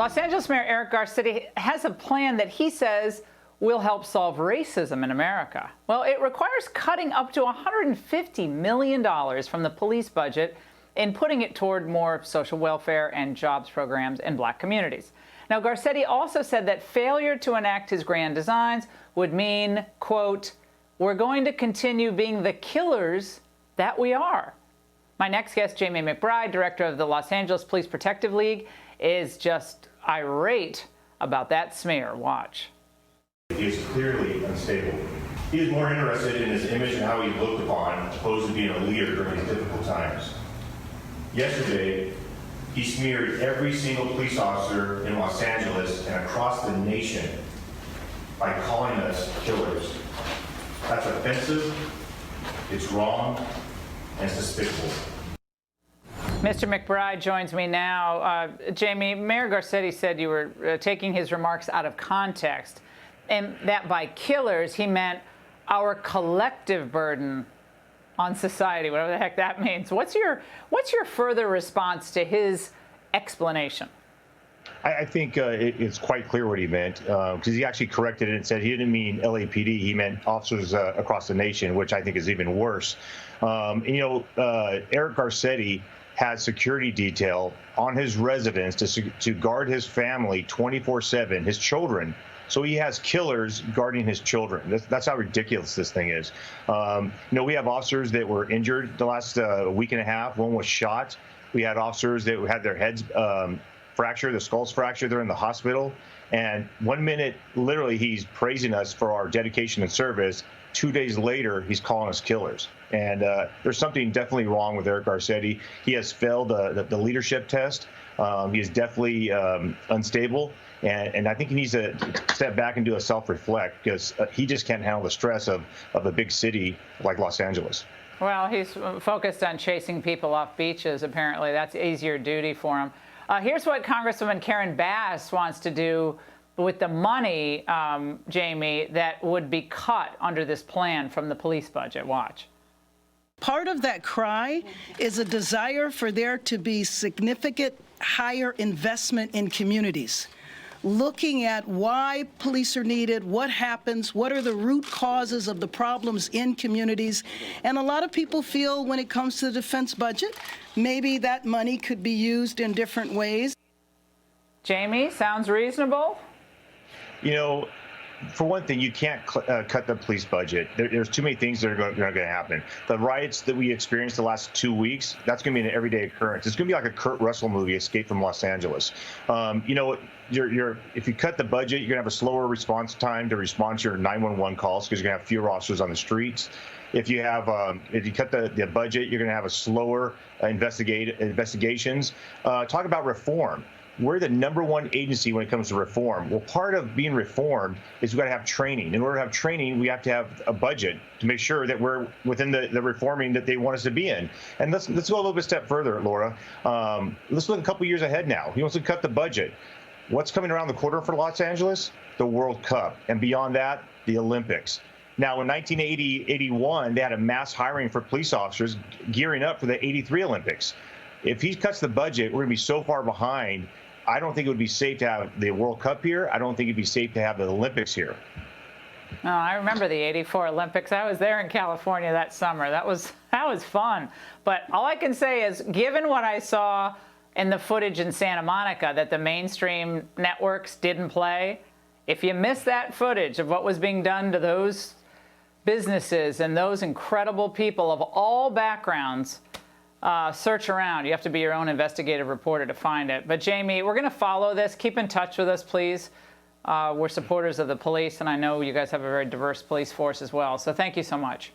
Los Angeles Mayor Eric Garcetti has a plan that he says will help solve racism in America. Well, it requires cutting up to $150 million from the police budget and putting it toward more social welfare and jobs programs in black communities. Now, Garcetti also said that failure to enact his grand designs would mean, quote, "We're going to continue being the killers that we are." My next guest, Jamie McBride, director of the Los Angeles Police Protective League, is just irate about that smear. Watch. He is clearly unstable. He is more interested in his image and how he looked upon, opposed to being a leader during these difficult times. Yesterday, he smeared every single police officer in Los Angeles and across the nation by calling us killers. That's offensive, it's wrong, and it's despicable. Mr. McBride joins me now. Jamie, Mayor Garcetti said you were taking his remarks out of context, and that by killers he meant our collective burden on society, whatever the heck that means. What's your further response to his explanation? I think it's quite clear what he meant, because he actually corrected it and said he didn't mean LAPD, he meant officers across the nation, which I think is even worse. Eric Garcetti has security detail on his residence to guard his family 24/7, his children. So he has killers guarding his children. That's how ridiculous this thing is. We have officers that were injured the last week and a half. One was shot. We had officers that had their heads fractured, their skulls fractured. They're in the hospital. And 1 minute, literally, he's praising us for our dedication and service. 2 days later, he's calling us killers. And there's something definitely wrong with Eric Garcetti. He has failed the leadership test. He is definitely unstable. And I think he needs to step back and do a self-reflect, because he just can't handle the stress of a big city like Los Angeles. Well, he's focused on chasing people off beaches, apparently. That's easier duty for him. Here's what Congresswoman Karen Bass wants to do with the money, Jamie, that would be cut under this plan from the police budget. Watch. Part of that cry is a desire for there to be significant higher investment in communities. Looking at why police are needed, what happens, what are the root causes of the problems in communities. And a lot of people feel when it comes to the defense budget, maybe that money could be used in different ways. Jamie, sounds reasonable? For one thing, you can't cut the police budget. There's too many things that are going to happen. The riots that we experienced the last 2 weeks, that's going to be an everyday occurrence. It's going to be like a Kurt Russell movie, Escape from Los Angeles. If you cut the budget, you're going to have a slower response time to respond to your 911 calls, because you're going to have fewer officers on the streets. If you cut the budget, you're going to have a slower investigations. Talk about reform. We're the #1 agency when it comes to reform. Well, part of being reformed is we've got to have training. In order to have training, we have to have a budget to make sure that we're within the reforming that they want us to be in. And let's go a little bit step further, Laura. Let's look a couple years ahead now. He wants to cut the budget. What's coming around the corner for Los Angeles? The World Cup. And beyond that, the Olympics. Now, in 1980-81, they had a mass hiring for police officers gearing up for the '83 Olympics. If he cuts the budget, we're going to be so far behind. I don't think it would be safe to have the World Cup here. I don't think it'd be safe to have the Olympics here. Oh, I remember the '84 Olympics. I was there in California that summer. That was fun. But all I can say is, given what I saw in the footage in Santa Monica that the mainstream networks didn't play, if you missed that footage of what was being done to those businesses and those incredible people of all backgrounds, search around. You have to be your own investigative reporter to find it. But Jamie, we're going to follow this. Keep in touch with us, please. We're supporters of the police, and I know you guys have a very diverse police force as well. So thank you so much.